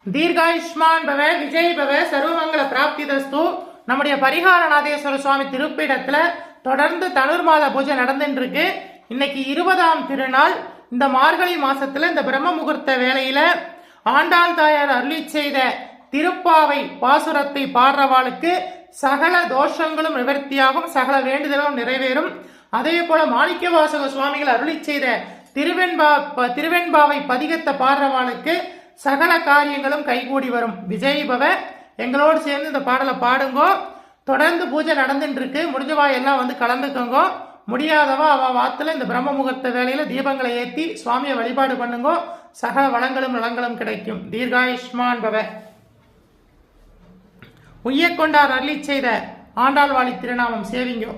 தீர்காயுஷ்மான் பவ விஜய் பவ சர்வமங்கல பிராப்திதஸ்து. நம்முடைய பரிகாரநாதேஸ்வர சுவாமி திருப்பீடத்துல தொடர்ந்து தனுர் மாத பூஜை நடந்துட்டு இருக்கு. இன்னைக்கு 20ஆம் திருநாள். இந்த மார்கழி மாசத்துல இந்த பிரம்ம முகூர்த்த வேளையில ஆண்டாள் தாயார் அருளி செய்த திருப்பாவை பாசுரத்தை பாடுறவாளுக்கு சகல தோஷங்களும் நிவர்த்தியாகும், சகல வேண்டுதலும் நிறைவேறும். அதே போல மாணிக்க வாசக சுவாமிகள் அருளி செய்த திருவெண்பாவை பதிகத்தை பாடுறவாளுக்கு சகல காரியங்களும் கைகூடி வரும். விஜய் பவ எங்களோடு சேர்ந்து இந்த பாடலை பாடுங்கோ. தொடர்ந்து பூஜை நடந்துட்டு இருக்கு. முடிஞ்சவா எல்லாம் வந்து கலந்துக்கோங்க. முடியாதவா அவ வாத்துல இந்த பிரம்ம முகூர்த்த வேலையில தீபங்களை ஏற்றி சுவாமியை வழிபாடு பண்ணுங்கோ. சகல வளங்களும் நலங்களும் கிடைக்கும். தீர்காயுஷ்மான் பவ. உய்யக்கொண்டார் அருளி செய்த ஆண்டாள் வாழி திருநாமம் சேவிங்கோ.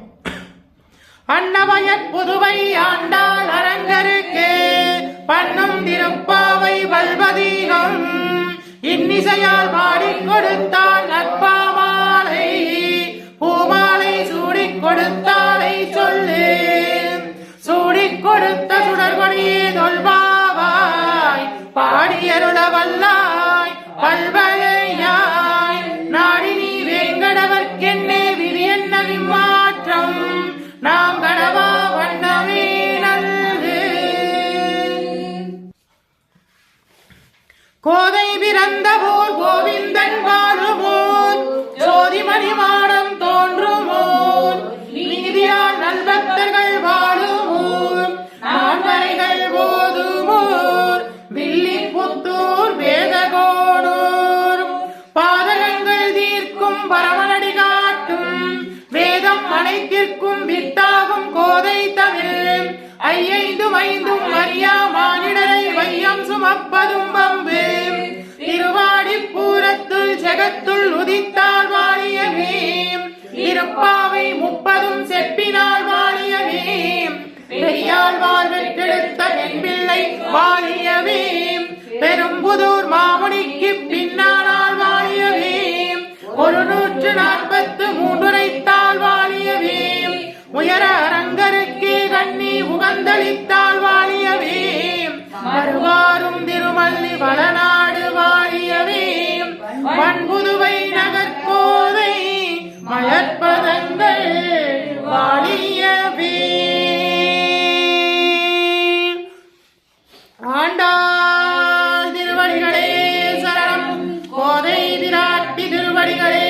அன்னவயற் புதுவை ஆண்டாள் அரங்கருக்கு பண்ணும் திருப்பாவை வல்வதீகம் இன்னிசையால் பாடிக் கொடுத்தாள் நற்பாமாலை பூமாலை சூடிக் கொடுத்தாளை சொல்லு சூடிக் கொடுத்த சுடர்கொடியே தொல்பாவாய் பாடியருள வல்லாய் பல்வளையாய் நாடி நீ வேங்கடவர்க்கென்னே விதி என்ன விமாற்றம் நாம் கடவா வண்ணமே நல்கு. கோதை பிறந்த போல் கோவிந்தன் வாழுமோர் ஜோதிமணி மாடம் தோன்றுமோர் நீதியால் நல்பக்தர்கள் வாழுமோர் நான்மறைகள் போதுமோர் வில்லி புத்தூர் வேதகோனூர் பாதகங்கள் தீர்க்கும் பரமனடி காட்டும் வேதம் அனைத்திற்கும் வித்தாகும் கோதை தமிழ் ஐந்தும் அறியா மானிடரை வையம் சுமப்பதும் வம்பு திருவாடி பூரத்துள் ஜெகத்துள் உதித்தாள் வாழியவே இருப்பாவை 30 செப்பினாள் வாழியவே பெரியாள் வாழ்வெட்டெடுத்த பெண்பிள்ளை வாழியவே பெரும்புதூர் மாமுனிக்கு பின்னானால் வாழியவே 143 உரைத்தாள் வாழியவே உயர அரங்கருக்கு கண்ணி உகந்தளித்தாள் வாழியவே வருவாரும் திருமல்லி வளநாடு வாழியவே மண்புதுவை நகர்கோதை மலர்பதங்கள் வாழியவே. ஆண்டாள் திருவடிகளே சரணம். கோதை விராட்டி திருவடிகளே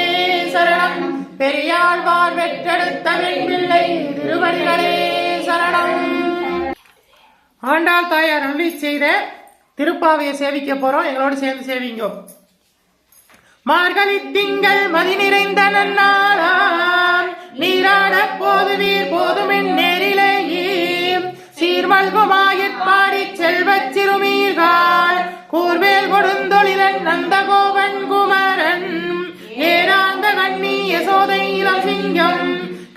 சரணம். பெரியாழ்வார் வெற்றெடுத்த வெண்பிள்ளை திருவடிகளே சரணம். ஆண்டாள் தாயார் அருளி செய்த திருப்பாவையை சேவிக்க போறோம். எங்களோடு சேர்ந்து சேவிங்கோ. மார்கழி திங்கள் மதி நிறைந்த நன்னாளாம் நீராட போதுவீர் போதுமென் நேரிலேயே சீர்மல்குமாயிற்பாடி செல்வச் சிறுமீர்கள் கூர்வேல் கொடுந்தொழிலன் நந்தகோபன் குமரன் ஏராந்த கண்ணி யசோதை இளம் சிங்கம்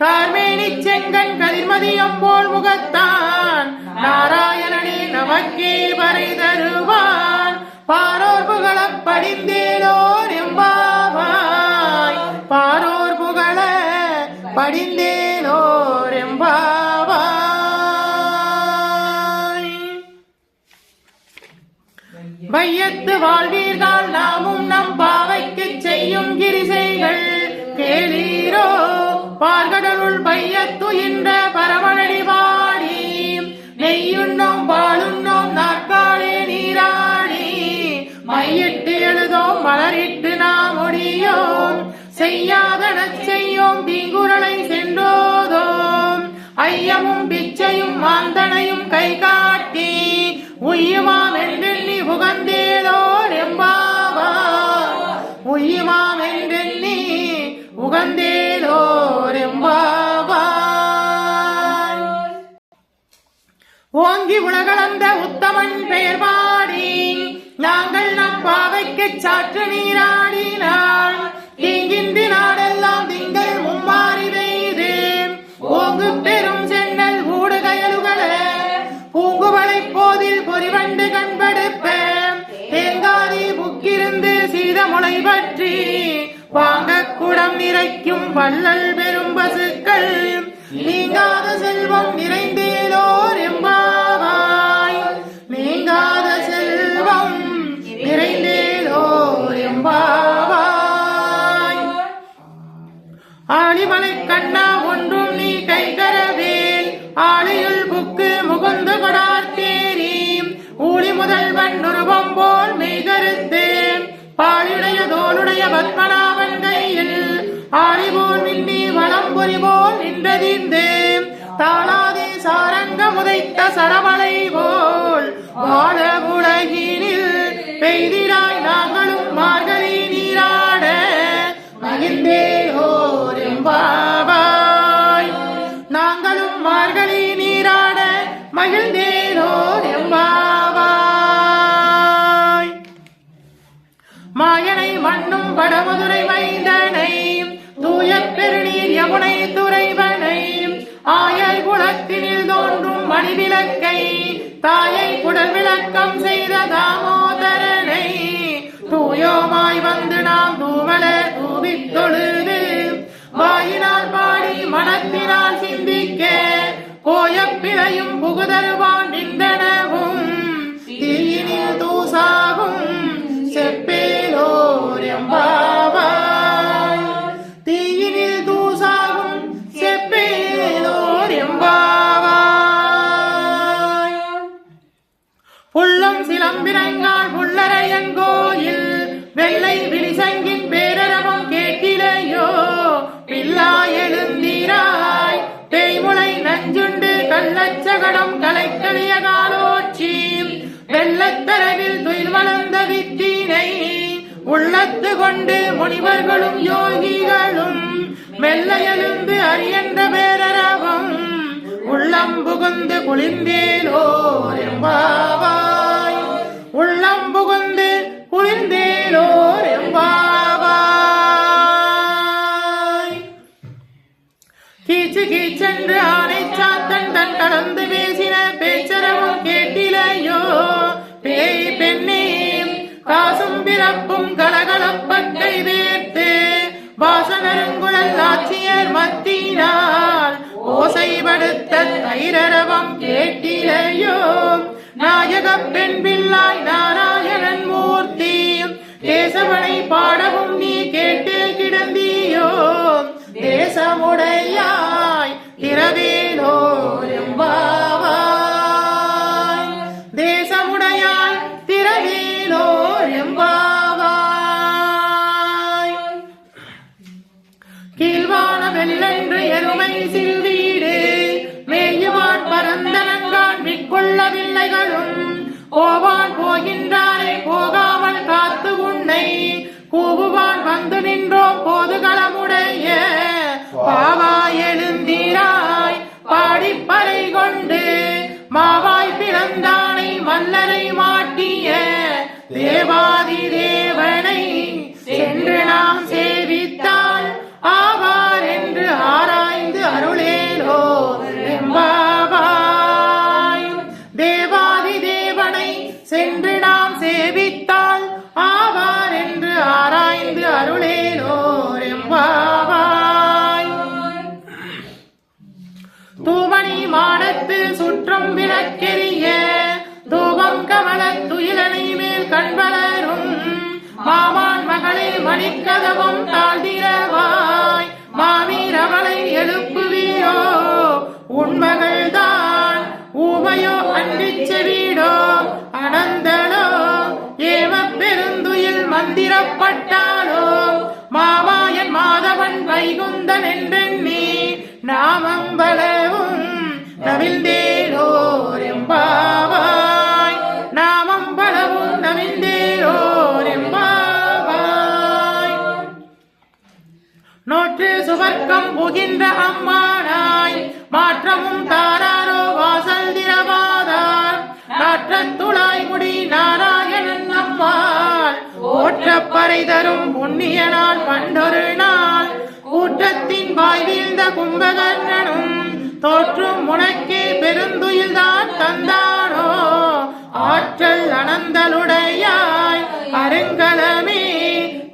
கார்மேனி செங்கன் கதிர்மதியம் போல் முகத்தான் நாராயணனே நமக்கே வரை தருவான் பாரோர் புகழ படிந்தேலோர் எம்பாவாய் பாரோர் புகழ படிந்தேலோர் எம்பாவாய். வையத்து வாழ்வீர்கள் நாமும் நம் பாவைக்கு செய்யும் கிரிசைகள் கேளீரோ பார்கடலுள் பையத்து என்ற பரமனடி வாடி நெய்யுண்ணோம் பாலுண்ணோம் நாற்காலே நீராடி மையிட்டு எழுதோம் மலரிட்டு நாம் ஒடியோம் செய்யாதன செய்யோம் தீங்குரலை சென்றோதோம் ஐயமும் பிச்சையும் மாந்தனையும் கை காட்டி உய்யுமாம் என்றெண்ணி உகந்தேலோர் எம்பாவாய் உய்யுமாம் என்றெண்ணி உகந்தேலோர் எம்பாவாய். ஓங்கி உலகளந்த உத்தமன் பெயர் பாடி நாங்கள் நம் பாவைக்கு சாற்று நீராடினான் தீங்கின்றி நாடெல்லாம் திங்கள் மும்மாறி பெய்து ஓங்கு பெரும் சென்னல் ஊடுகயலுகள பூங்குவளை போதில் பொறிவண்டு கண்படுப்ப தேங்காதி புக்கிருந்து சீதமுளை பற்றி வாங்க குடம் நிறைக்கும் வள்ளல் பெரும் பசுக்கள் நீங்காத செல்வம் நிறைந்தேலோர் எம்பாவாய் நீங்காத செல்வம் நிறைந்தேலோர் பத்மநாபன் கையில் ஆரிபோல் மின்னி வளம் புரிபோல் நின்றதிர்ந்து தாளாதே சாரங்க முதைத்த சரமலை போல் வாழ உலகினில் பெய்திடாய் நாங்களும் மார்கழி நீராட மகிழ்ந்தேலோர் எம்பாவாய். நாங்களும் மார்கழி நீராட மகிழ்ந்தேலோர் எம்பாவாய். மாயனை மண்ணும் வடமதுரை மைந்தனை தூய பெருநீர் யமுனை துறைவனை ஆயர் குலத்தினில் தோன்றும் மணிவிளக்கை தாயை குடல் விளக்கம் செய்த தாமோதரனை தூயோமாய் வந்து நாம் தூமலர் தூவித் தொழுது வாயினால் பாடி மனத்தினால் சிந்திக்க கோயப்பிழையும் புகுதருவான் நின்றனவும் தீயினில் தூசாகும் செப்பேலோர் எம்பாவாய். தீயினில் தூசாகும் செப்பேலோர் எம்பாவாய். புல்லும் சிலம்பிரங்கால் புல்லரையன் கோயில் வெள்ளை விழிசங்கின் பேரரவம் கேட்டிலையோ பில்லா எழுந்திராய் தேய்முளை நஞ்சுண்டு கள்ளச்சகடம் கலைக்கலிய காலோச்சி வெள்ளத்தரவில் துயில் வளர்ந்த வித்தினை உள்ளத்து கொண்டு முனிவர்களும் யோகிகளும் மெல்ல எழுந்து அறியன்ற பேரரவம் உள்ளம் புகுந்து குளிர்ந்தேலோர் எம்பாவாய். உள்ளம் புகுந்து குளிர்ந்தேலோர் எம்பாவாய். கீச்சு கீச்சென்று ஆனை சாத்தன் தன் கலந்து பேசின பேச்சரவும் கேட்டிலையோ பேய் பெண்ணே காசும் பிறப்பும் கலகலப்பட்டை வேர்த்து வாசனருங்குழல் ஆட்சியர் மத்தினால் ஓசைப்படுத்த தைரரவம் கேட்டிலையோ நாயக பெண் பிள்ளாய் நாராயணன் மூர்த்தி கேசவனை பாடவும் நீ கேட்டே கிடந்தியோ தேசமுடையாய் திரவேலோர் எம்பாவாய். தேசமுடையாய் திரவேலோர் எம்பாவாய். கீழ்வான வெள்ளென்று எருமை சில்வீடு மேயுவான் பரந்தனங்கான் விற்கொள்ளவில்லைகளும் போவான் போகின்றானே போகாமல் காத்து உன்னை கூவுவான் வந்து நின்றோம் போதுகளமுடைய பாவாய் எழுந்திராய் பாடிப்பறை கொண்டு மாவாய் பிறந்தானை மல்லரை மாட்டிய தேவாதி தேவனை சென்று நாம் சேவித்தால் ஆவார் என்று ஆராய்ந்து அருளேலோ எம்பாவாய். தேவாதி தேவனை சென்று நாம் சேவித்தால் ஆவார் என்று ஆராய்ந்து அருளேலோர் எம்பாவாய். தூமணி மாடத்து சுற்றம் விளக்கெரிய தூபம் கமல துயிலனை மேல் கண்வளரும் மாமான் மகளே மணிக்கதவம் தாழ்திரவாய் மாவீரவளை எழுப்புவீரோ உண்மகள்தான் ஊமையோ அன்றிச் செவீடோ அனந்தனோ ஏவ பெருந்துயில் மந்திரப்பட்டாலோ மாவாயன் மாதவன் வைகுந்தன் என்றெண்ணி நாமம்பலவும் நவிழ்ந்தேலோர் எம்பாவாய். நாமம்பலவும் நவிழ்ந்தேலோர் எம்பாவாய். நோற்று சுவர்க்கம் புகின்ற அம்மானாய் மாற்றமும் தாராரோ வாசல் திரவாதார் நாற்றத்துளாய் முடி நாராயணன் நம்மால் ஓற்றப்பறை தரும் புண்ணிய நாள் பண்டொரு நாள் கூற்றத்தின் வாய் வீழ்ந்த கும்பகர்ணனும் தோற்றும் உனக்கே பெருந்துயில்தான் தந்தானோ ஆற்றல் அனந்தலுடையாய் அருங்கலமே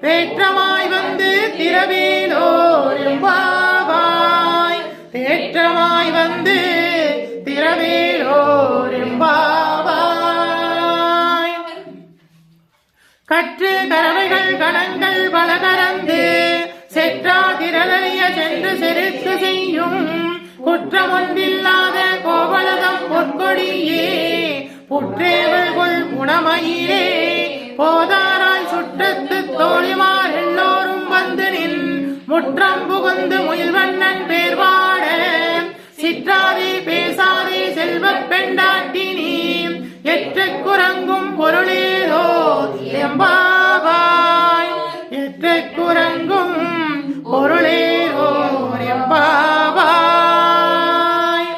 தேற்றமாய் வந்து திரவேலோர் எம்பாவாய். தேற்றமாய் வந்து திரவேலோர் எம்பாவாய். கற்று கறவைகள் கணங்கள் பல கறந்து செற்றா திரளிய சென்று செருக்கு செய்யும் குற்றமொன்றில்லாத கோவலதம் பொற்கொடியே புற்றேவள் கொள் குணமயிரே போதாராய் சுற்றத்து தோழிமார் எல்லோரும் முற்றம் புகுந்து முயல்வண்ணன் பேர்வாட சிற்றாதே பேசாதே செல்வப் பெண்டாட்டினி எற்ற குரங்கும் பொருளேதோ எம்பாவாய் எற்ற குரங்கும் பொருளேதோ எம்பாவாய்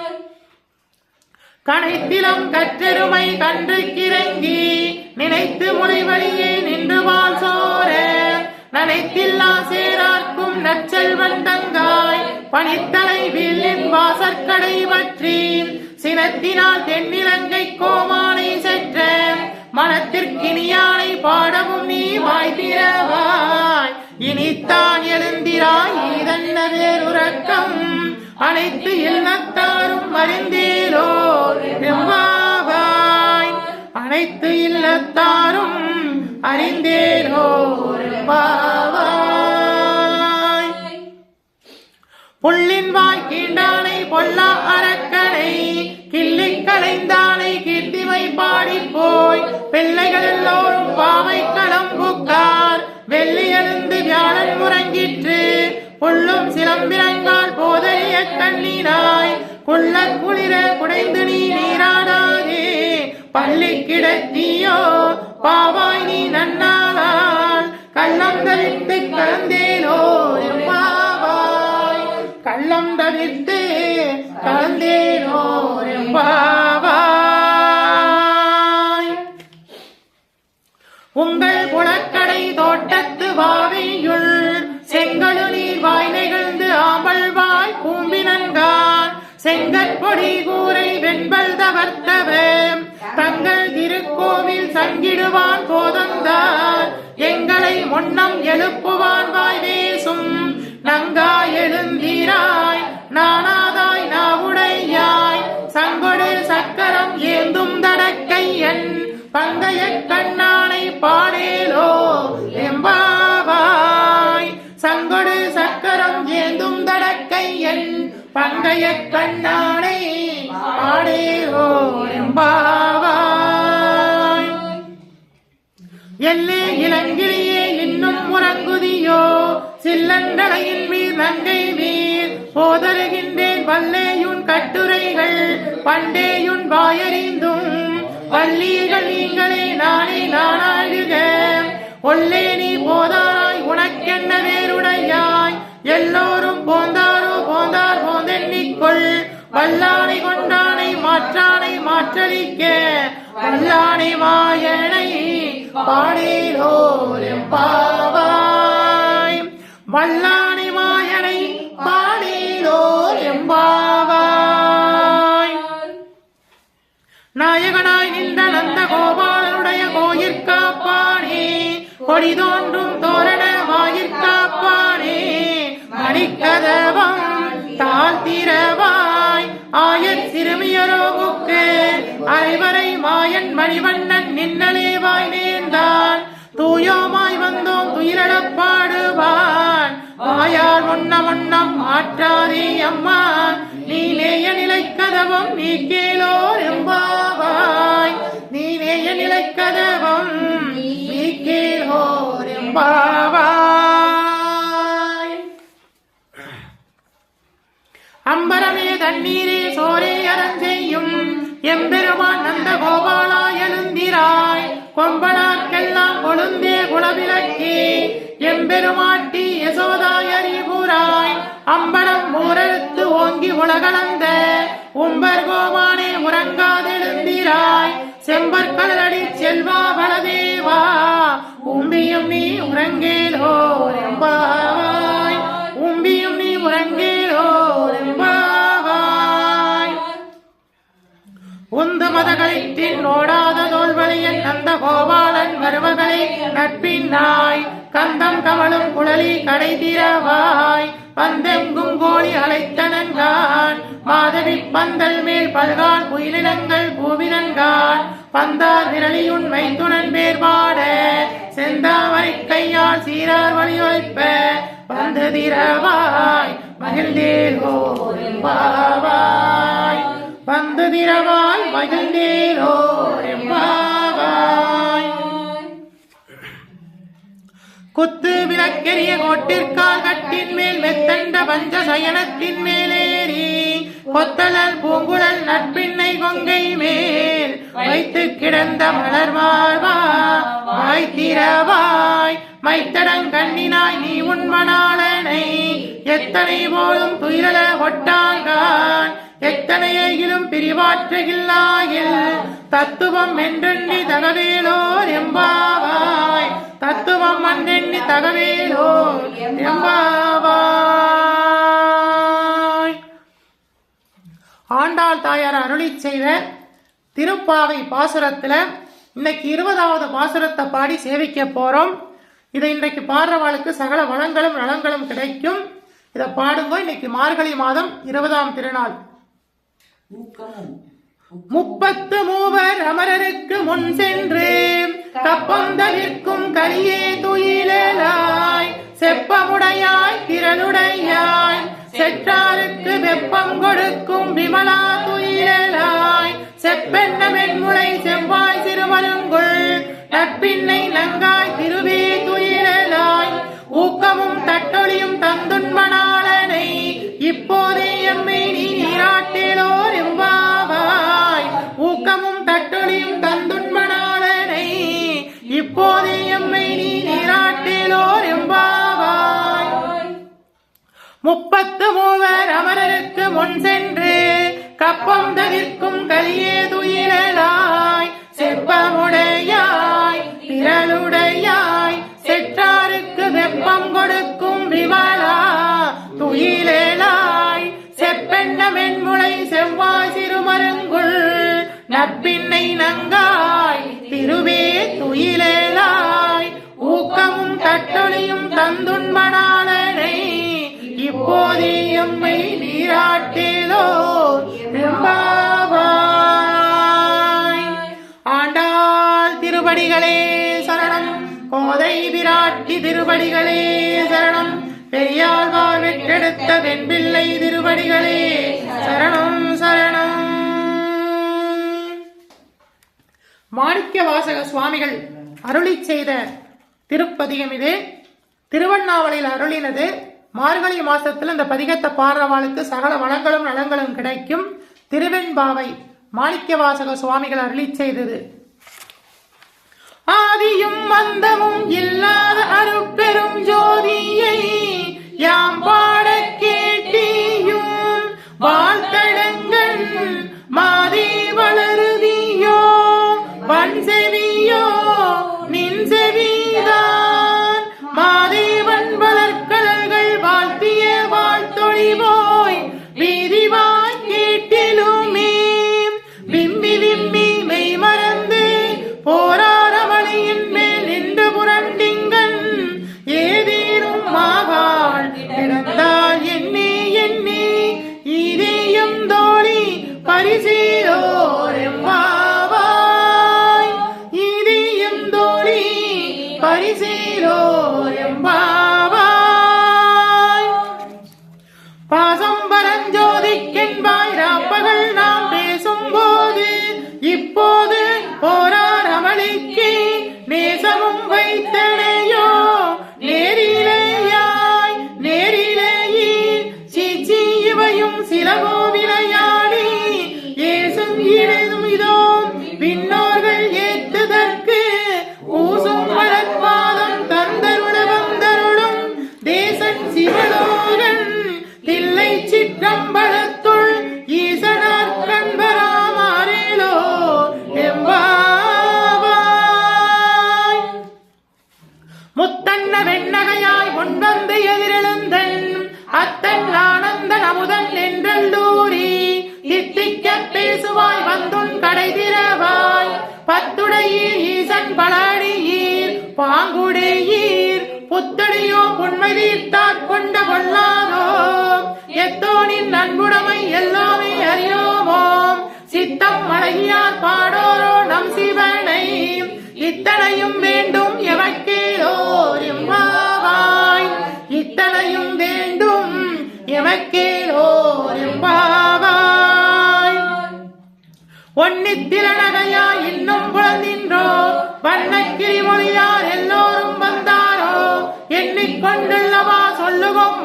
கனைத்திலம் கற்றெருமை கன்று கிறங்கி நினைத்து முனைவழியே நின்று வாழ் சோர நனைத்தில்லா சேரார்க்கும் நற்செல்வன் தங்காய் பனித்தலை வில்லின் வாசற்கடை பற்றி சினத்தினால் தென்னிலங்கை கோமானை செற்ற மனத்திற்கினியானை பாடவும் நீ வாய்த்திரவாய் இனித்தான் எழுந்திராய் இதன்ன வேறுறக்கம் அனைத்து இல்லத்தாரும் அறிந்தீரோ எம்பாவாய் அனைத்து இல்லத்தாரும் அறிந்தேரோ எம்பாவாய் புள்ளின் வாய் கீண்டானை பொல்லா அரக்கனை கிள்ளி களைந்தானை கீர்த்திமை பாடி போய் பிள்ளைகள் எல்லோரும் பாவை களம் புக்கார் வெள்ளி எழுந்து வியாழன் முறங்கிற்று புள்ளும் சிலம்பிரங்கால் போதைய கண்ணினாய் குள்ள குளிர குடைந்து நீ நீராடாதே பள்ளி கிடத்தியோ பாவாய் நீ நன்னாளால் கள்ளம் தவிர்த்து கலந்தேனோ எம்பாவாய் கள்ளம் தவிர்த்து கலந்தேனோ எம்பாவாய் உங்கள் குளக்கடை தோட்டத்து வாவியுள் செங்கழு நீர் வாய் நெகிழ்ந்து ஆம்பல் வாய் கூம்பினன்கான் செங்கற்பொடி கூரை வெண்பல் தவர்த்தவம் தங்கள் திருக்கோவில் சங்கிடுவான் போதந்தார் எங்களை முன்னம் எழுப்புவான் வாய் பேசும் நங்காய் எழுந்திராய் நானாதாய் நாவுடையாய் சங்கொடு சக்கரம் ஏந்தும் தடக்கையன் பங்கைய கண்ணானை பாடேலோ எம்பாவாய் சங்கொடு சக்கரம் ஏந்தும் தடக்கையன் பங்கைய கண்ணானை பாடேலோ எம்பாவாய் எல்லே இளங்கிரியே இன்னும் முறங்குதியோ சில்லண்டலையின் மீது நங்கை மீர் போதருகின்றேன் வல்லேயுன் கட்டுரைகள் பண்டேயுன் வாயறிந்தும் வல்லீர்கள் நீங்களே நானே நானாழுக ஒல்லே நீ போதாய் உனக்கென்ன வேறுடையாய் எல்லோரும் போந்தாரோ போந்தார் போந்தெண்ணிக்கொள் வல்லானை கொண்டானை மாற்றானை மாற்றளிக்க வல்லானை மாயனை பாடேலோ எம்பாவாய் வல்லானை மாயனை பாடேலோ எம்பாவாய் நாயகனாய் நின்ற நந்த கோபாலனுடைய கோயிற்காப்பானே கொடி தோன்றும் தோரண வாயிற்காப்பானே மணிக்கதவம் தாழ்த்திரவாய் ஆயர் சிறுமியரோவுக்கு அரைவரை மாயன் மணிவண்ணன் நின்னலேவாய் நேர்ந்தான் தூயோமாய் வந்தோம் துயிரடப்பாடுவான் வாயால் ஒன்னம் ஆற்றாதே அம்மா நீ நேய நிலைக்கதவம் நீ கேளோர் எம்பாவாய் நீ நேய நிலைக்கதவம் நீ கேளோர் எம்பாவாய் அம்பரமே தண்ணீரே சோரே அரஞ்செய்யும் எம்பெருமான் நந்த கோபாலா எழுந்திராய் கொம்பனார்க்கெல்லாம் கொழுந்தே குலவிளக்கே எம்பெருமாட்டி யசோதாய் அறிவுராய் அம்பலம் ஊரெழுத்து ஓங்கி உலகளந்த உம்பர் கோமானே உறங்காதெழுந்திராய் செம்பற்கடலடி செல்வா பலதேவா உம்பியும் நீ உறங்கேலோ எம்பாவாய் உம்பியும் நீ உறங்கேலோ எம்பாவாய் உந்து மதகளிற்றின் ஓடாத தோல்வழியன் நந்த கோபாலன் வருவகளை நட்பின்னாய் கந்தம் கமலும் குழலி கடை திறவாய் பந்தெங்கும் கோழி அழைத்தனன்கான் மாதவி பந்தல் மேல் பல்கால் குயிலினங்கள் பூவினன்கான் பந்தார் விரலியுன் மைத்துணன் பேர்பாட செந்தாமரை கையால் சீரார் வழியொழிப்ப பந்து திறவாய் மகிழ்ந்தேலோ எம்பாவாய் பந்து திறவாய் மகிழ்ந்தேலோ எம்பாவாய் குத்து விளக்கெரிய கோட்டிற்கால் கட்டின் மேல் மெத்தண்ட பஞ்ச சயனத்தின் மேலேறி கொத்தலல் பூங்குழல் நட்பின்னை கொங்கை மேல் வைத்து கிடந்த மலர் மார்பா வாய்த்திரவாய் மைத்தடங்கண்ணினாய் நீ உண்மனாளனை எத்தனை போலும் துயிலல ஒட்டாங்கான் எத்தனையிலும் பிரிவாற்றுகில்லாயில் தத்துவம் என்றெண்ணி தகவேலோர் எம்பாவாய் தத்துவம் அன்றெண்ணி தகவேலோர் எம்பாவாய். ஆண்டாள் தாயார் அருளி செய்த திருப்பாவை பாசுரத்துல இன்னைக்கு 20வது பாசுரத்தை பாடி சேவிக்க போறோம். இதை இன்றைக்கு பாடுறவாளுக்கு சகல வளங்களும் நலங்களும் கிடைக்கும். இதை பாடுங்க. இன்னைக்கு மார்கழி மாதம் 20ஆம் திருநாள். 33 அமரருக்கு முன் சென்று கப்பந்தவிற்கும் கலியே துயிலாய் செப்பமுடையாய் திரளுடையாய் செற்றாருக்கு வெப்பம் கொடுக்கும் விமலா துயிலாய் செப்பென்ன மென்முளை செவ்வாய் சிறுமருங்குள் நட்பின்னை நங்காய் திருவே துயிலாய் ஊக்கமும் தட்டொழியும் தந்துண்மணாளனை இப்போதே எம்மை நீ நீராட்டிலோர் எம்பாவாய் ஊக்கமும் தட்டொழியும் தந்துண்மணாளனை இப்போதே எம்மை நீ நீராட்டிலோர் எம்பாவாய். 33 அமரருக்கு முன் சென்று கப்பம் தவிர்க்கும் கலியே துயிலாய் செப்பமுடையாய் திரளுடையாய் செற்றாருக்கு வெப்பம் கொடுக்கும் விமலா துயிலாய் செப்பென்ன மென்முளை செவ்வாய் சிறுமருங்குள் நட்பின்னை நங்காய் திருவே துயிலாய் ஊக்கமும் தட்டொழியும் தந்துண்மணாளனை இப்போதே எம்மை நீராட்டிலோ எம்பாவாய். ஆண்டாள் திருவடிகளே சரணம். கோதை விராட்டி திருவடிகளே சரணம். பெரியாழ்வார் வெற்றெடுத்த வெண்பிள்ளை திருவடிகளே சரணம் சரணம். மாணிக்கவாசக சுவாமிகள் அருளி செய்த திருப்பதிகம் இது. திருவண்ணாமலையில் அருளினது. மார்கழி மாசத்துல இந்த பதிகத்தை பாடுறவாளுக்கு சகல வளங்களும் நலங்களும் கிடைக்கும். திருவெண்பாவை மாணிக்கவாசக சுவாமிகள் அருளி செய்தது. ஆதியும் அந்தமும் இல்லாத அருட்பெரும் ஜோதியை யாம் பாட கேட்டியும் வாழ்த்தடங்கள் மாதே வளருதியோ வன் செவியோ நின் செவிதான் மாதேவன் வளர்கடல்கள் வாழ்த்திய வாழ்த்தொழிவோய் வீதிவாய் கேட்டிலுமே விம்மி விம்மி மெய் மறந்து போராரமணியின் மேல் நின்று புரண்டிங்கன் ஏதேனும் மாவாள் கிடந்தால் எண்ணி எண்ணி இதேயம் தோழி பரிசீலோர் எம்பாவாய் இதேயம் தோழி பரிசீலோர் எம்பாவாய். பாசம் பரஞ்சோதிக்கென்பாய் ராப்பகல் நாம் பேசும்போது இப்போது போரார் அமளிக்கு நேசமும் வைத்தனையோ நேரிலேயாய் நேரிலேயே சீச்சி இவையும் சிலவோ விளையாடி ஏசும் இடைதும் இதோ விண்ணோர்கள் ஏற்றுதற்கு ஊசும் வளர்பாதம் தந்தருள வந்தருளும் தேசன் சிவலோகன் தில்லை சிற்றம்பலத்துள் ஈசனார் கண்பராமாரேலோ எம்பாவாய். முத்தன்ன வெண்ணகையாய் முன்வந்து எதிரெழுந்தன் அத்தன் ஆனந்தன் அமுதன் என்றல்லூரி தித்திக்க பேசுவாய் வந்துன் கடை திறவாய் பத்துடையீர் ஈசன் பலாடியீர் பாங்குடையீர் புத்தடியோ புன்மதித்தாற் கொண்ட கொள்ளாதோ எத்தோனின் அன்புடைமை எல்லாமே அறியோமோம் சித்தம் அழகியார் பாடோரோ நம் சிவனை இத்தனையும் வேண்டும் எமக்கேலோர் எம்பாவாய் இத்தனையும் வேண்டும் எமக்கேலோர் எம்பாவாய். ஒன்னித்திரநகையாய் இன்னும் குழந்தின்றோ வண்ணக்கிளி மொழியார் எல்லோரும் வந்தாரோ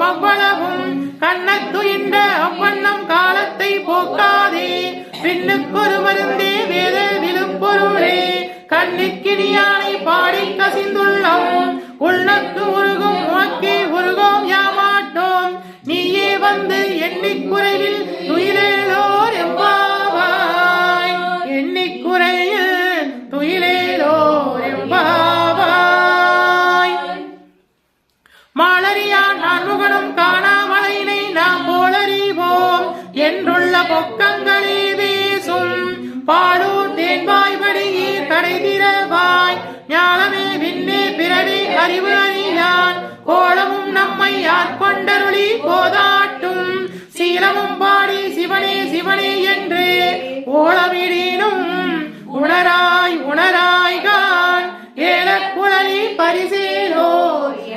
வேண்டும் அவ்வளவும் கண்ணத்துயின்ற அவ்வண்ணம் காலத்தை போக்காதே பின்னுக்கொரு மருந்தே வேத விழுப்பொருளே கண்ணுக்கினியானை பாடி கசிந்துள்ளோம் உள்ளக்கு உருகும் உனக்கே உருகோம் யாமாட்டோம் நீயே வந்து எண்ணிக்குறையில் துயிலேலோர் எம்பாவாய் எண்ணிக்குறையில் துயிலேலோர் எம்பாவாய் மாலரியான் நான்முகனும் காணாமலையினை நாம் போலறிவோம் என்றுள்ள பொக்கங்களே வீசும் பாலூர் தேன்வாய்படியே கடை திறவாய் ஞானமே விண்ணே பிறவி அறிவு அறியான் கோலமும் நம்மை ஆட்கொண்டருளி போதாட்டும் சீலமும் பாடி சிவனே சிவனே என்று ஓலமிடினும் உணராய் உணராய்கான் ஏலக்குழலி பரிசேலோ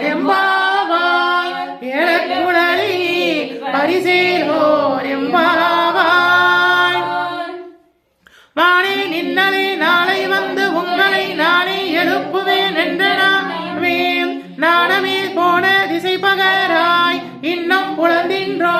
எம்பாவாய் ஏலக்குழலி பரிசேலோ எம்பாவாய் நானே நின்னலே நாளை வந்து உங்களை நானே எழுப்புவேன் என்ற நாணமே போன திசை பகராய் இன்னும் புலந்தின்றோ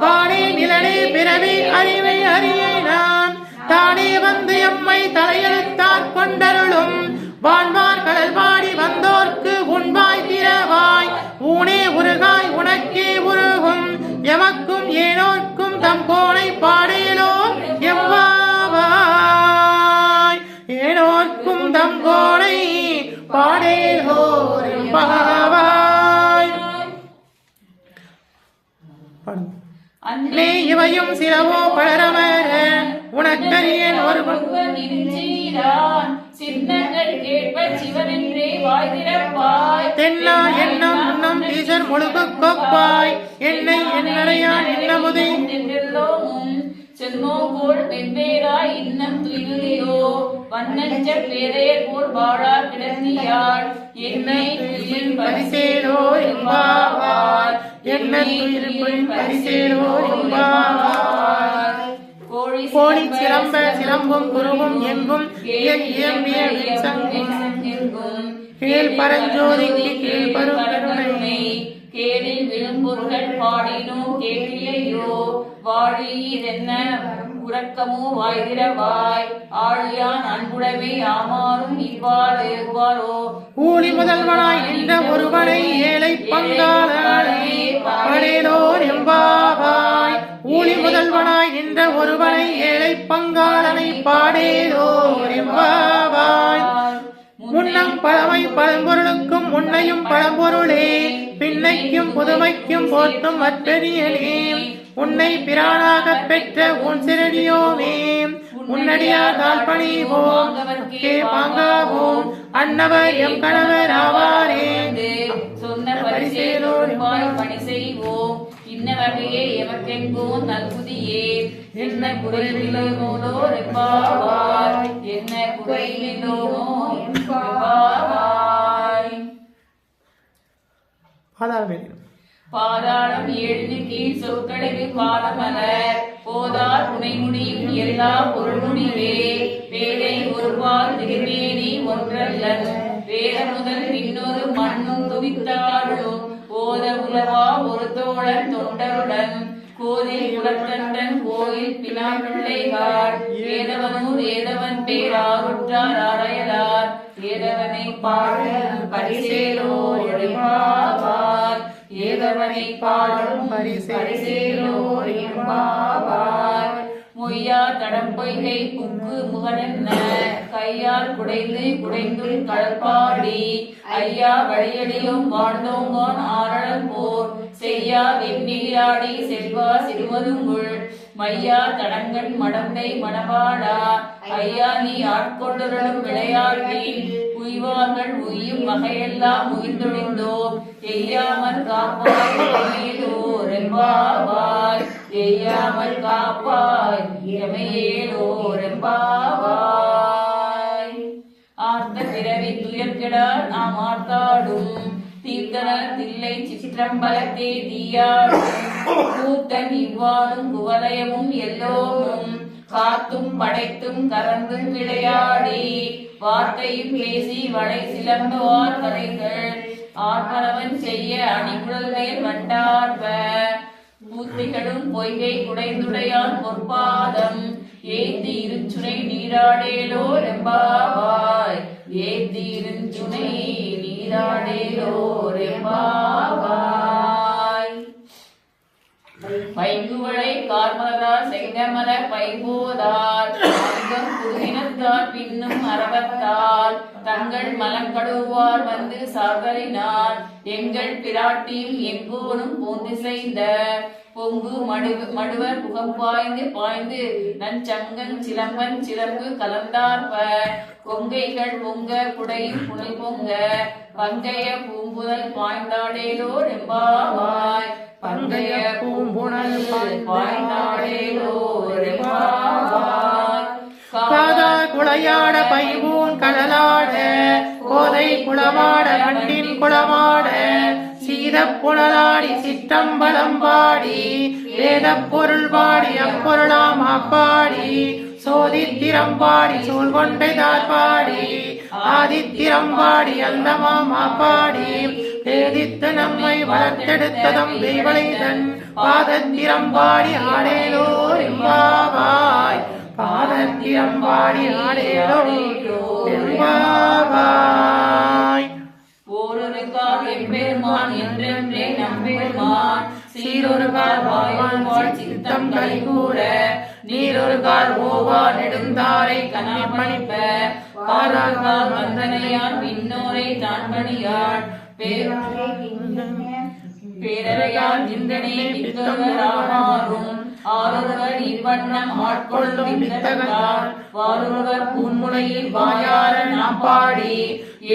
வானே நிலனே பிறவி அறிவை அறியை நாம் தானே வந்து எம்மை தலையெழுத்தாற் கொண்டருளும் வான்வார் கடல் பாடி வந்தோர்க்கு உண்பாய் திறவாய் ஊனே உருகாய் உனக்கே உருகும் எமக்கும் ஏனோர்க்கும் தம் கோணை பாடேலோ எம்பாவாய் ஏனோர்க்கும் தம் கோணை பாடேலோ எம்பாவாய் அன்னே இவையும் சிலவோ பலரமர உனக்கரியன் ஒரு சின்னங்கள் கேட்ப சிவனென்றே வாய் திறப்பாய் தென்னா எண்ணம் முன்னம் டீச்சர் முழுக்கு கொப்பாய் என்னை என்னடையான் என்னமுதே சென்னோகோள் வெவ்வேறாய் இன்னம் துயிலையோ வண்ணஞ்ச பேரே போல் வாழா கிடந்தியாள் என்னை துயில் பரிசேலோ எம்பாவாய் என்னை துயில் பரிசேலோ எம்பாவாய் கோழி சிலம்ப சிலம்பும் குருவும் எங்கும் கீழ் பரஞ்சோதிக்கு கீழ் பருகருணை கேளில் விழும்பொருள் பாடினோ கேட்டியோ வாழியதென்ன உறக்கமோ வாய்திரவாய் ஆழியான் அன்புடமை ஆமாறும் இவ்வாறோ ஊழி முதல்வனாய் நின்ற ஒருவனை ஏழை பங்காளனே பாடேலோர் எம்பாவாய் ஊழி முதல்வனாய் நின்ற ஒருவனை ஏழை பங்காளனை பாடேலோர் எம்பாவாய் முன்னம் பழமை பழம்பொருளுக்கும் முன்னையும் பழம்பொருளே பின்னைக்கும் புதுமைக்கும் போற்றும் அற்பெரியனே உன்னை பிரானாக பெற்ற உன் சிறடியோமே உன்னடியார் பணிவோம் கே பாங்காவோம் அன்னவர் எம் கணவர் ஆவாரே சொன்ன பரிசேலோர் பணி செய்வோம் இன்ன வகையே எமக்கெங்கோ நல்குதியே என்ன குறையிலோதோ ரெப்பாவாய் என்ன குறையிலோ பாதாளம் எழுந்து கீழ் சொற்கடகு பாதமலர் போதார் துணை முடியும் எல்லா பொருள் முடிவே வேலை ஒருவார் திருமேனி ஒன்றல்லன் வேத முதல் இன்னொரு மண்ணும் துவித்தாடும் போத உலவா ஒரு தோழன் தொண்டருடன் கோதில் குலத்தண்டன் கோயில் பிள்ளைகார் ஏதவனூர் ஏதவன் பேராருற்றார் அறையலார் ஏதவனை பாடும் பரிசேலோர் எம்பாவாய் ஏதவனை பாடும் பரிசேலோர் எம்பாவாய் மொய்யா தடம் பொய்கை புக்கு முகனென்ன கையால் குடைந்துள் கடற்பாடி ஐயா வழியடியும் வாழ்ந்தோங்கான் ஆரளம் போர் செய்யா வெண்ணிலாடி செல்வா சிறுவருங்குள் மையா தடங்கண் மடந்தை மணவாடா ஐயா நீ ஆட்கொண்டுரலும் விளையாட்டில் உய்வார்கள் உய்யும் வகையெல்லாம் உயிர்ந்தொழிந்தோம் எய்யாமல் காப்பாய் ரெம்பாவாய் எய்யாமல் காப்பாய் ரெம்பாவாய் ஆர்த்த பிறவி துயர்கெடார் நாம் ஆர்த்தாடும் தீர்த்தனர் தில்லை சிற்றம்பலத்தே தீயாடும் கூத்தன் இவ்வாறும் குவலயமும் எல்லோரும் காத்தும் படைத்தும் கறந்தும் விளையாடி வார்த்தையும் பேசி வளை சிலம்புவார் கதைகள் ஆர்வலவன் செய்ய அணிகுழல் மேல் வண்டார்ப பூத்திகளும் பொய்கை குடைந்துடையான் பொற்பாதம் ஏத்தி இருச்சுனை நீராடேலோ ரெம்பாவாய் ஏத்தி இருச்சுனை நீராடேலோ ரெம்பாவாய் பைங்குவளை கார்மலரார் செங்கமல பைபோதார் அங்கம் குருவினத்தார் பின்னும் அரவத்தால் தங்கள் மலங்கடுவார் வந்து சாகரினார் எங்கள் பிராட்டியும் எங்கோனும் போந்து செய்த பொங்கு மடுவர் புகம் பாய்ந்து நஞ்சங்கன் சிலம்பன் சிலம்பு கலந்தார்ப கொங்கைகள் பொங்க குடையும் புனல் பொங்க பங்கைய பூம்புதல் பாய்ந்தாடேலோ ரெம்பாவாய் பங்கைய பூம்புணல் பாய்ந்தாடேலோ ரெம்பாவாய் காதா குளையாட பைவூன் கடலாட கோதை குளமாட கண்டின் குளமாட சீதப்புணலாடி சிற்றம்பலம் பாடி வேத பொருள் பாடி அப்பொருளாம் அப்பாடி சோதித்திரம் பாடி சூழ் கொண்டைதார் பாடி ஆதித்திரம் பாடி அந்தமாம் அப்பாடி வேதித்து நம்மை வளர்த்தெடுத்ததம் வேவளைதன் பாதத்திரம் பாடி ஆடேலோ ரெம்பாவாய் பாதத்திரம் பாடி ஆடேலோ ரெம்பாவாய் ஓரொருக்கால் எம்பெருமான் என்றென்றே நம்பெருமான் சீரொருகால் வாய்வாழ் சித்தம் கலிகூற நீரொருகால் ஓவா நெடுந்தாரை கண்ணை பணிப்ப பாராகால் வந்தனையான் பின்னோரை தான் பணியாள் பேரறையால் இந்தனே பித்தகரானாரும் ஆரொருவர் இவ்வண்ணம் ஆட்கொள்ளும் வித்தகத்தால் வாரொருவர் பூன்முனையில் வாயார நாம் பாடி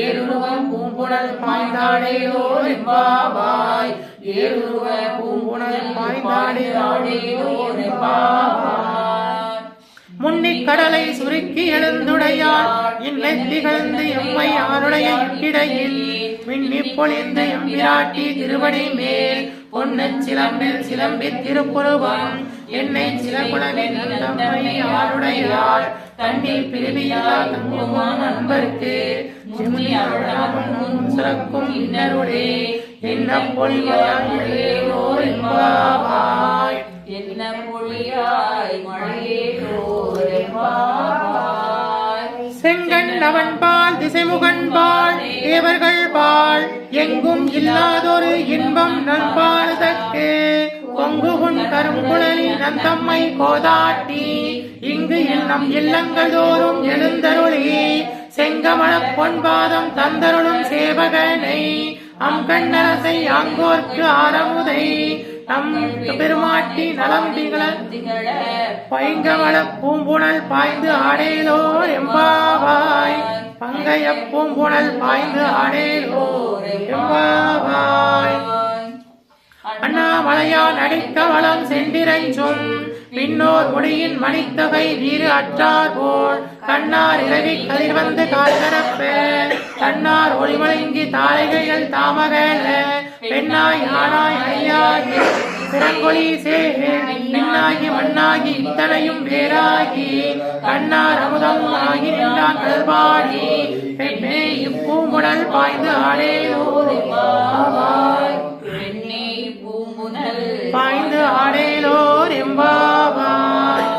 ஏருருவர் பூம்புணல் பாய்ந்தாடேலோ ரெம்பாவாய் ஏருருவர் பூம்புணல் பாய்ந்தாடேலோ ரெம்பாவாய் முன்னிக் கடலை சுருக்கி எழுந்துடையார் இன்னெத்தி கலந்து எம்மை ஆருடைய இடையில் மின்னி பொழிந்து எம்பிராட்டி திருவடி மேல் பொன்னச் சிலம்பில் சிலம்பி திருப்புருவம் என்னை சிலகுணவின் தம்மை ஆருடையார் தண்ணில் பிரிவியா தங்குமான் அன்பர்க்கு ஜெமினி அருளாமுன் சுரக்கும் இன்னருளே என்ன பொழிவாயோ என்பாவாய் என்ன பொழியாய் மழையேலோ ரெம்பாவாய் செங்கண் அவன்பால் திசைமுகன்பால் தேவர்கள் பால் எங்கும் இல்லாதொரு இன்பம் நண்பானதற்கு பொங்குகுன் கருங்குழலி நந்தம்மை கோதாட்டி இங்கு நம் இல்லங்கள் தோறும் எழுந்தருளி செங்கமல பொன்பாதம் தந்தருளும் சேவகனை அங்கண்ணரசை ஆங்கோர்க்கு ஆரமுதை நம் பெருமாட்டி நலம்பிகள பைங்கமல பூம்புணல் பாய்ந்து ஆடேலோ ரெம்பாவாய் பங்கைய பூம்புணல் பாய்ந்து ஆடேலோ ரெம்பாவாய் அண்ணாமலையான் அடிக்கவளம் சென்றிரஞ்சும் பின்னோர் முடியின் மணித்தொகை வீறு அற்றார் போல் கண்ணார் இரவி கதிர் வந்து கால்கரப்ப கண்ணார் ஒளிமலங்கி தாரைகள் தாமகல பெண்ணாய் ஆனாய் ஐயாகி பிறங்கொழி சேகி மண்ணாகி இத்தனையும் வேறாகி கண்ணார் அமுதம் ஆகி நின்றான் கடல்பாடி பெண்ணே இப்பூமுடல் பாய்ந்து ஆடேலோ ரெம்பாவாய் பெண்ணே பூம்புணல் பாய்ந்து ஆடேலோ ரெம்பாவாய்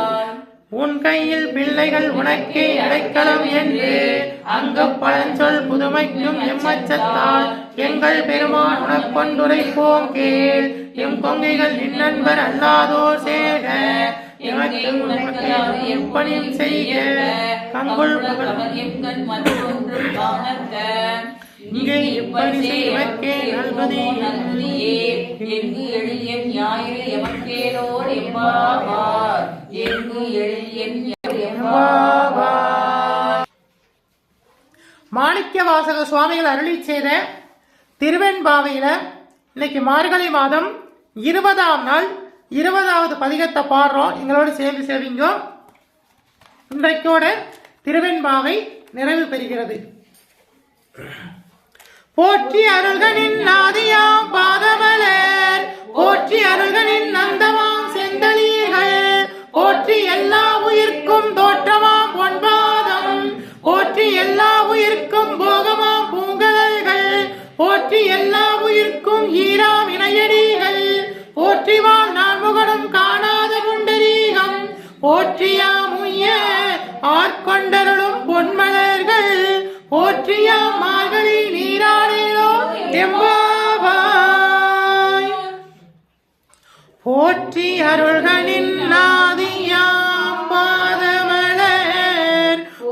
உன் கையில் பிள்ளைகள் உனக்கே அடைக்கலம் என்று அங்கு பழஞ்சொல் புதுமைக்கும் எம்மச்சத்தால் எங்கள் பெருமான் உனக்கொண்டுரைப்போம் கேள் எம் கொங்கைகள் நின்னன்பர் அல்லாதோர் சேக எமக்கு எப்பணியும் செய்ய கங்குள் எங்கன் மற்றொன்றும் காணக்க இங்கே இப்படி செய்வதற்கே நல்குதியே எங்கு எழில் என் ஞாயிறு எமக்கேலோர் எம்பாவார் எங்கு எழில் என் மாணிக்கவாசக சுவாமிகள் அருளி செய்த திருவெண்பாவையில இன்னைக்கு மார்கழி மாதம் 20ஆம் நாள் 20வது பதிகத்தை பாடுறோம். எங்களோடு சேர்ந்து சேவிங்க. இன்றைக்கோட திருவெண்பாவை நிறைவு பெறுகிறது. போற்றி அருள்களின் ஆதியாம் பாதமலர் போற்றி அருள்களின் நந்தமாம் செந்தளிகள் போற்றி எல்லா உயிர்க்கும் தோற்றமாம் பொன்பாதம் போற்றி எல்லா உயிர்க்கும் போகமாம் பூங்கலல்கள் போற்றி போற்றி எல்லா உயிர்க்கும் ஈராம் இணையடிகள் போற்றிவாள் நான் முகனும் காணாத குண்டரீகம் போற்றியாம் உய்ய ஆட்கொண்டருளும் பொன்மலர்கள் போற்றியாம் மார்கழி நீராடேலோ எம்பாவாய் போற்றி அருள்களின் நாதியாம் பாதமலர்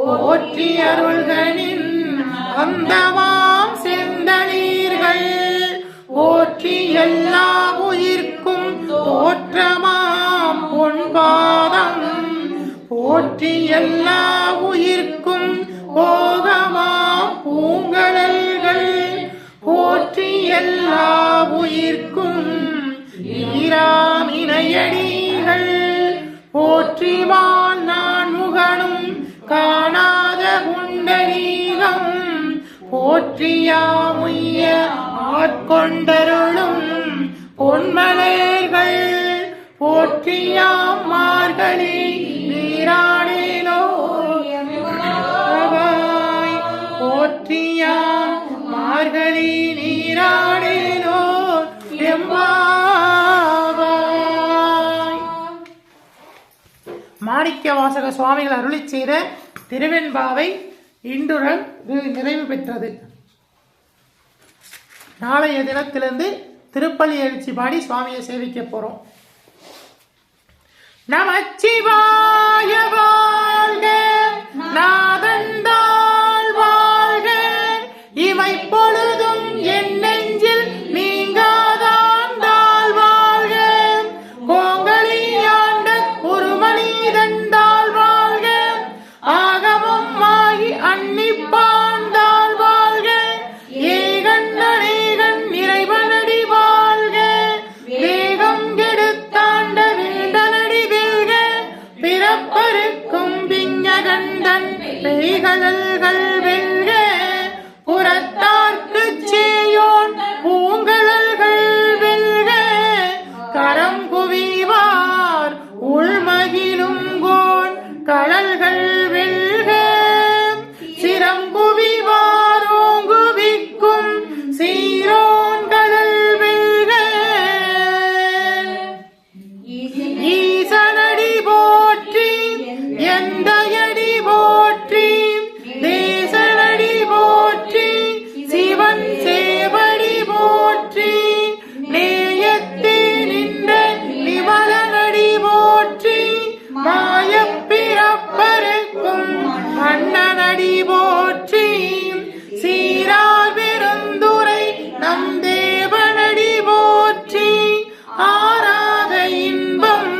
போற்றி அருள்களின் அந்தமாம் செந்தளீர்கள் போற்றி எல்லா உயிர்க்கும் தோற்றமாம் பொன்பாதம் போற்றி எல்லா உயிர்க்கும் போகமாம் பூங்கடல்கள் போற்றி எல்லா உயிர்க்கும் ஈராம் இணையடிகள் போற்றிவான் நான் முகனும் காணாத குண்டரீகம் போற்றியாமுய்ய ஆட்கொண்டருளும் பொன்மலர்கள் போற்றியாம் மார்கழி நீராடேலோ எம்பாவாய் போற்றியாம் மார்கழி நீராடேலோ எம்பாவாய். மாணிக்கவாசக சுவாமிகள் அருளிச் செய்த திருவெண்பாவை இன்றுடன் நிறைவு பெற்றது. நாளைய தினத்திலிருந்து திருப்பள்ளி எழுச்சி பாடி சுவாமியை சேவிக்க போறோம். நமச்சிவாய வாழ்க, நாதந்தாள் வாழ்க, இவை பொழுதும் என் நெஞ்சில் நீங்காதாந்தாள் வாழ்க, கோங்கலியாண்ட குருமணிதந்தாள் வாழ்க, ஆகமம் ஆகி அன்னிப்பாந்தாள் வாழ்க, ஏகன் அநேகன் இறைவனடி வாழ்க, வேகம் கெடுத்தாண்ட வேண்டனடி வெல்க, பிறப்பருக்கும் விஞ்ஞகண்டன் பெய்கடல்கள் வெல்க, புறத்தார்க்குச் சேயோன் பூங்கடல்கள் வெல்க, கரம் குவிவார் உள்மகிழும் கோன் கடல்கள் வெல்க, சிரம் குவிவார் ஓங்குவிக்கும் சீரோன் கடல் வெல்க, ஈசனடி போற்றி எந்தையடி போற்றி, தேசனடி போற்றி சிவன் சேவடி போற்றி, நேயத்தே நின்ற நிமலனடி போற்றி, மாயப்பிறப்பருக்கும் மன்னனடி போற்றி, சீரார் பெருந்துரை நம் தேவனடி போற்றி, ஆராத இன்பம்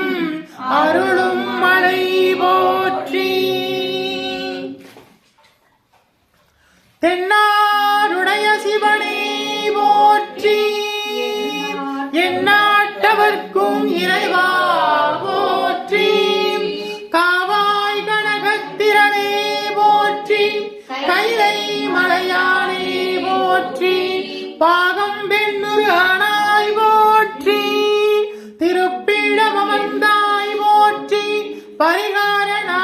அருளும் மலை போற்றி, தென்னாருடைய சிவனே போற்றி, எந்நாட்டவர்க்கும் இறைவா போற்றி, காவாய் கனகத்திரனே போற்றி, கைலை மலையானே போற்றி, பாகம் பெண்ணுரு ஆனாய் போற்றி, திருப்பிழமவந்தாய் போற்றி, பரிகாரநாதீஸ்வரா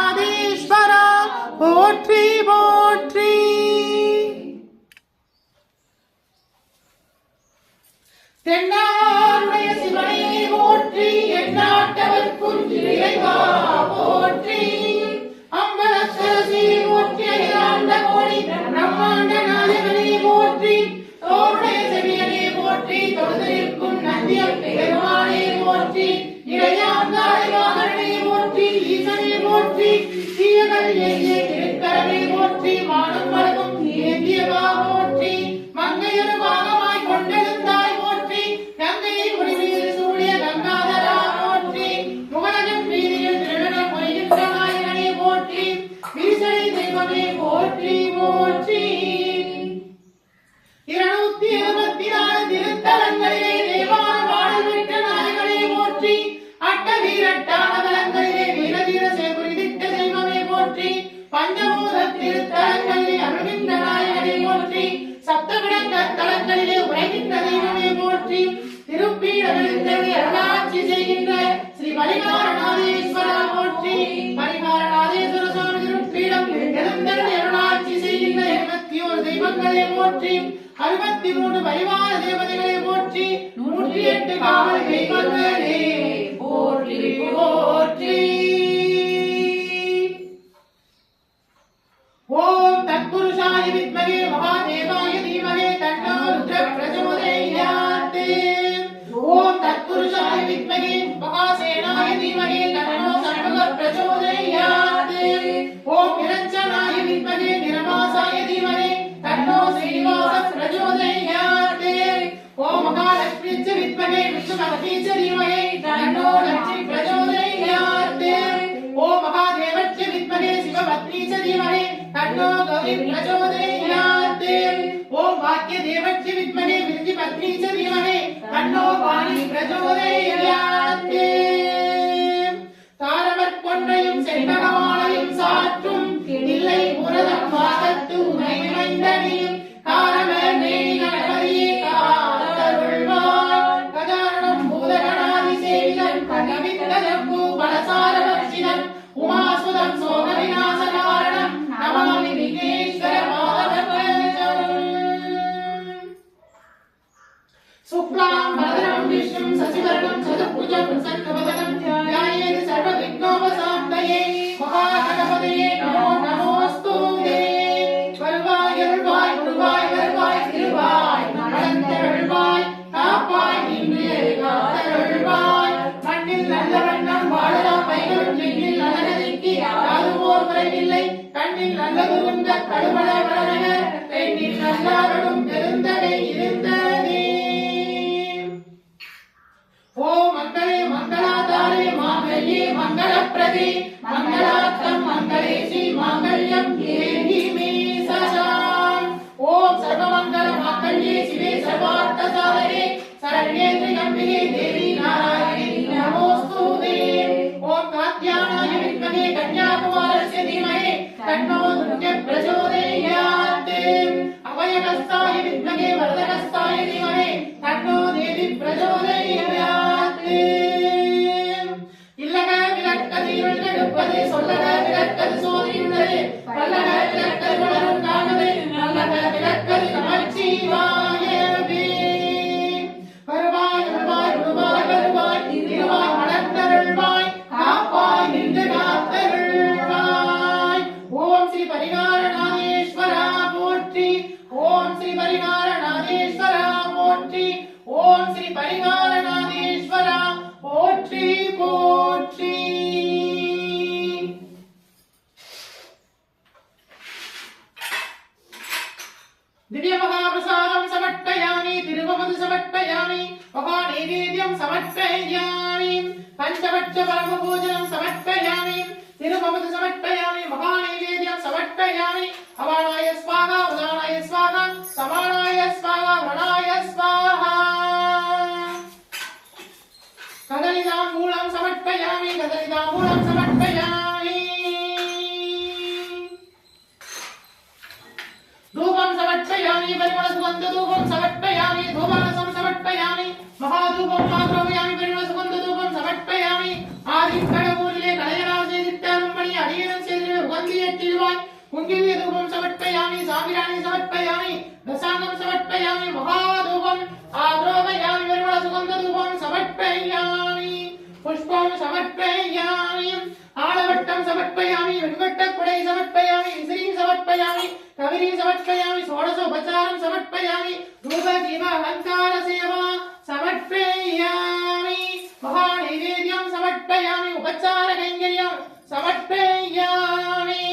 போற்றி போற்றி, தென்னாருடைய சிவனே போற்றி, எந்நாட்டவர்க்கும் இறைவா போற்றி, அம்பலசரசி போற்றி, அகிலாண்ட கோடி பிரம்மாண்ட நாயகனே போற்றி, தோருடைய செவியனே போற்றி, தொழுதிருக்கும் நந்தியம் பெருமானே போற்றி, இறையாந்தாய் போற்றி, ஈசனே போற்றி, தீயகள் ஏகிய திருக்கரனை போற்றி, மானம் மரபும் ஏந்தியவா போற்றி, மங்கையொரு பாகமாய் கொண்டெழுந்தாய் போற்றி, கங்கையை முடிவில் சூழிய கங்காதரா போற்றி, முகலகன் வீதியில் திருடனம் புரிகின்ற நாயகனே போற்றி, வீசனை தெய்வமே போற்றி போற்றி, 274 திருத்தலங்களிலே தேவார பாடல் பெற்ற நாயகனே போற்றி, அட்ட வீரட்டான தலங்களிலே வீரதீர சேகுரிதிட்ட தெய்வமே போற்றி, பஞ்சபூத திருத்தலங்களிலே அருள்கின்ற நாயகனே போற்றி, சப்தவிடங்க தலங்களிலே உரைகின்ற தெய்வமே போற்றி, திருப்பீடமெழுந்தருளி அருளாட்சி செய்கின்ற ஸ்ரீ பரிகாரநாதேஸ்வரா போற்றி, பரிகாரநாதேஸ்வர சுவாமி திருப்பீடம் எழுந்தருளி அருளாட்சி செய்கின்ற 21 தெய்வங்களே போற்றி, 63 பரிவார தேவதைகளை போற்றி 108 காவல் தெய்வங்களே போற்றி போற்றி. ஓம் தத்புருஷாய வித்மகே மகாதேவாய தீமஹே தன்னோ ருத்ர பிரச்சோதயாத். ஓம் தத்புருஷாய வித்மகே மகாசேனாய தீமஹே தன்னோ சண்முக பிரச்சோதயாத். ஓம் நிரஞ்சனாய வித்மகே நிரமாசாய தீமஹே தன்னோ ஸ்ரீனிவாச பிரச்சோதயாத். ஓம் மகாலட்சுமி வித்மகே விஷ்ணுபத்னி தீமஹே தன்னோ லட்சுமி பிரச்சோதயாத். ஓம் மகாதேவஸ்ய வித்மகே சிவபத்னி தீமஹே தன்னோ கௌரி பிரச்சோதயாத். ஓம் வாக்யதேவஸ்ய வித்மகே விருத்திபத்னி தீமஹே தன்னோ வாணி பிரச்சோதயாத். தாரமற் பொன்னையும் செண்பகமாலையும் சாற்றும் இல்லை முரதம் வாதத்து உமைமைந்தனியும் காரமே கணபதியே காத்தருள்வாய். கஜானனம் பூதகணாதி சேவிதம் கவித்ததம்பு பலசாரவர்ஷிதம் உமாசுதம் சோக விநாச காரணம் நமாமி விக்னேஸ்வர மாதவம். சுக்லாம் பரதரம் விஷ்ணும் சசிவரணம் சதுர்புஜம் பிரசன்னவதனம் ध्यायेत् सर्वविघ्नोपशान्तये महागणपतये नमो नमोस्तुते. வருவாய் அருள்வாய் உருவாய் வருவாய் திருவாய் நடந்தருள்வாய் காப்பாய் நின்று காத்தருள்வாய். மண்ணில் நல்ல வண்ணம் வாழலாம் பைகளும் எண்ணில் நலனதிக்கு யாதுமோர் குறைவில்லை. கண்ணில் நல்லது உண்ட கடுமல வளரக பெண்ணில் நல்லாருடும் பெருந்தகை இருந்ததே. ஓம் மங்களே மங்களாதாரே மாங்கல்யே மங்களப்ரதே மங்களார்த்தம் மங்களேஷி மாங்கல்யம் தேஹி மே சதா. ஓம் சர்வமங்கள மாங்கல்யே சிவே சர்வார்த்த சாதகே சரண்யே திரியம்பிகே தேவி நாராயணி நமோஸ்துதே. ஓம் காத்யாயனாய வித்மகே கன்யாகுமாரஸ்ய தீமஹி தன்னோ துர்கே பிரச்சோதயாத். அபயகஸ்தாய வித்மகே வரதகஸ்தாய தீமஹி தன்னோ தேவி பிரச்சோதயாத். இல்லக விளக்கது இருளெடுப்பது சொல்லக விளக்கது சோதியுள்ளது பல்லக விளக்கது வளரும் காணது நல்லக விளக்கது நமச்சிவாயவே. வருவாய் வருவாய் வருவாய் வருவாய் திருவாய் மலர்ந்தருள்வாய் காப்பாய் நின்று காத்தருள்வாய். ஓம் ஸ்ரீ பரிகாரநாதேஸ்வரா போற்றி. ஓம் ஸ்ரீ பரிகாரநாதேஸ்வரா போற்றி. ஓம் ஸ்ரீ பரிகாரநாதேஸ்வரா போற்றி போற்றி. திவ்ய மகாபிரசாதம் சமர்ப்பயாமி திருவமது சமர்ப்பயாமி மகாநைவேத்யம் சமர்ப்பயாமி பஞ்சபட்ச பரம பூஜனம் சமர்ப்பயாமி திருவமது சமர்ப்பயாமி மகாநைவேத்யம் சமர்ப்பயாமி. அவானாய ஸ்வாஹா உதானாய ஸ்வாஹா சமானாய ஸ்வாஹா வனாய ஸ்வாஹா. கதலிதாம்பூலம் சமர்ப்பயாமி கதலிதாம்பூலம் சமர்ப்பயாமி. धूपं समर्पयामि परिमलसुगन्ध धूपं समर्पयामि धूपरसं समर्पयामि महाधूपं आग्रहयामि परिमलसुगन्ध धूपं समर्पयामि. आदिकडपूरिले कलयराजेदिट्टारुम्मणि अडियनं सेदिरे उगन्धियट्टिरुवाय कुङ्गिल्य धूपं समर्पयामि सामिराणि समर्पयामि दशाङ्गं समर्पयामि महाधूपं आग्रहयामि परिमलसुगन्ध धूपं समर्पयामि. पुष्पं समर्पयामि आलवट्टं समर्पयामि वेङ्कटकुडै समर्पयामि विसरीं समर्पयामि कविरीं समर्पयामि षोडशोपचारं समर्पयामि धूपदीप अलङ्कार सेवा समर्पयामि महानैवेद्यं समर्पयामि उपचार कैङ्कर्यं समर्पयामि.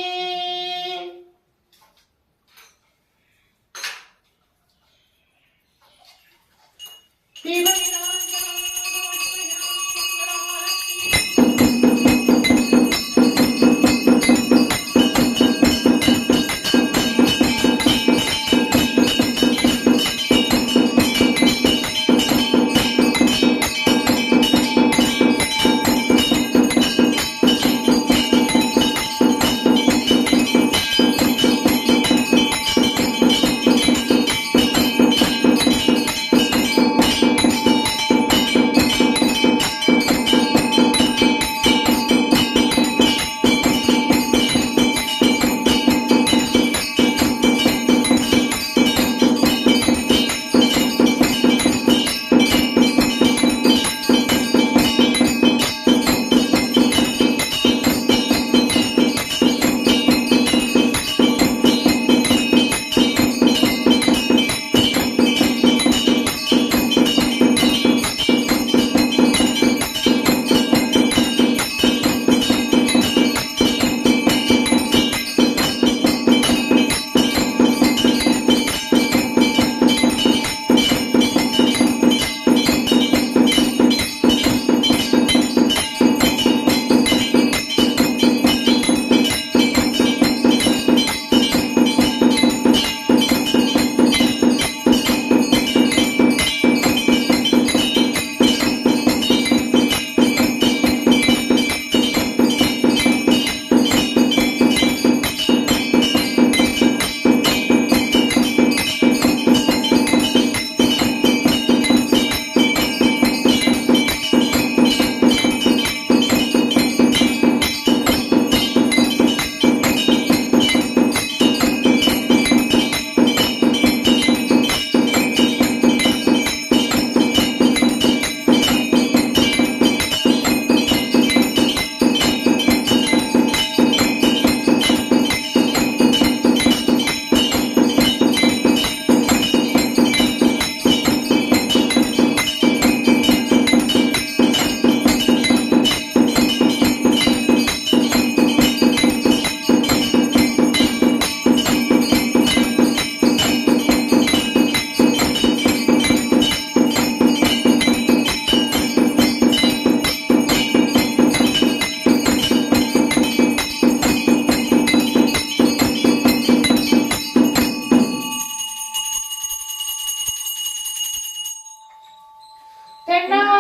தென்னாடுடைய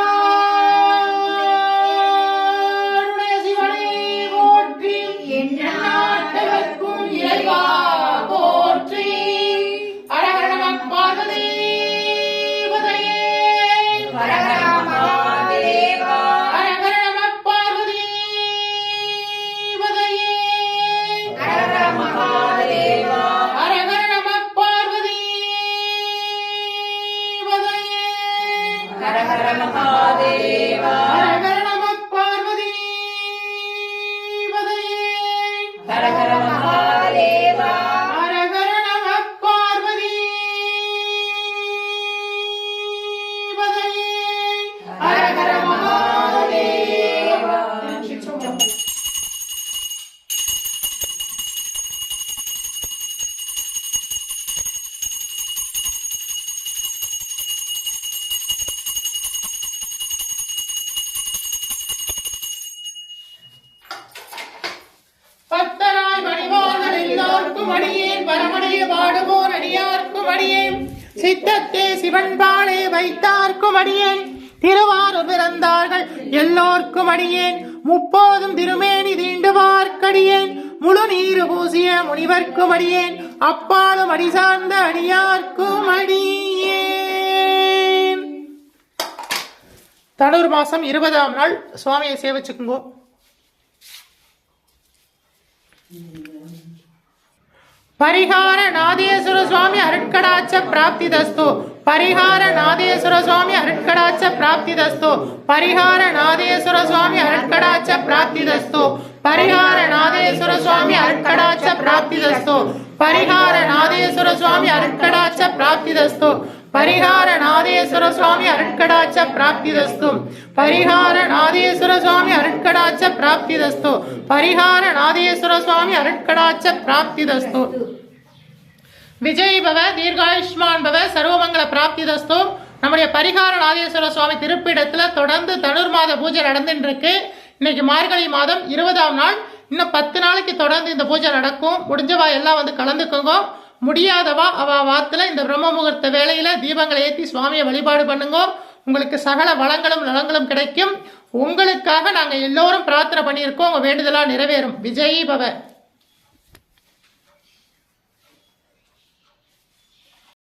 சிவனை போற்றி, எந்நாட்டவர்க்கும் இறைவா போற்றி. ஹரஹர நம பார்வதீபதையே, ஹரஹர மகாதேவா, ஹரஹர நம பார்வதீபதையே, ஹரஹர மகாதேவா, ஹரஹர நம பார்வதீபதையே, ஹரஹர மகாதேவா, ஹரஹர நம பார்வதீபதையே, ஹரஹர மகாதேவா, ஹரஹர நம பார்வதீபதையே, ஹரஹர மகாதேவா. பத்தராய் மணிவார்கள் எல்லோர்க்கும் அடியேன், பரமடைய பாடுவோர் அடியார்க்கும் அடியேன், சித்தத்தே சிவன் பாலே வைத்தார்க்கும் அடியேன், திருவாரூர் பிறந்தார்கள் எல்லோர்க்கும் அடியேன், முப்போதும் திருமேனி தீண்டுவார்க்கடியேன், முழு நீரு பூசிய முனிவர்க்கும் அடியேன், அப்பாலும் அடி சார்ந்த அடியார்க்கும் அடியேன். தனூர் மாசம் 20ஆம் நாள் சுவாமியை சேவிச்சுக்குங்கோ. பரிகார நாதேஸ்வர சுவாமி அருட்கடாட்ச பிராப்திதஸ்து, பரிகார நாதேஸ்வர சுவாமி அருட்கடாட்ச பிராப்திதஸ்து, பரிகார நாதேஸ்வர சுவாமி அருட்கடாட்ச பிராப்திதஸ்து, பரிகார நாதேஸ்வர சுவாமி அருட்கடாட்ச பிராப்திதஸ்து, பரிகார நாதேஸ்வர சுவாமி அருட்கடாட்ச பிராப்திதஸ்து, பரிகார நாதேஸ்வர சுவாமி அருட்கடாட்ச பிராப்திதஸ்து, பரிகார நாதேஸ்வர சுவாமி அருட்கடாட்ச பிராப்திதஸ்து, பரிகார நாதேஸ்வர சுவாமி அருட்கடாட்ச பிராப்திதஸ்து. விஜய் பவ, தீர்காயுஷ்மான் பவ, சர்வமங்கல பிராப்திதஸ்து. நம்முடைய பரிகார நாதேஸ்வர சுவாமி திருப்பீடத்துல தொடர்ந்து தனுர் மாத பூஜை நடந்துட்டு இருக்கு. இன்னைக்கு மார்கழி மாதம் 20ஆம் நாள். இன்னும் 10 நாளைக்கு தொடர்ந்து இந்த பூஜை நடக்கும். முடிஞ்சவா எல்லாம் வந்து கலந்துக்கோங்க. முடியாதவா அவ வாத்துல இந்த பிரம்ம முகூர்த்த வேளையில தீபங்களை ஏற்றி சுவாமியை வழிபாடு பண்ணுங்க. உங்களுக்கு சகல வளங்களும் நலங்களும் கிடைக்கும். உங்களுக்காக நாங்க எல்லோரும் பிரார்த்தனை பண்ணியிருக்கோம். உங்க வேண்டுதலா நிறைவேறும். விஜய் பவ.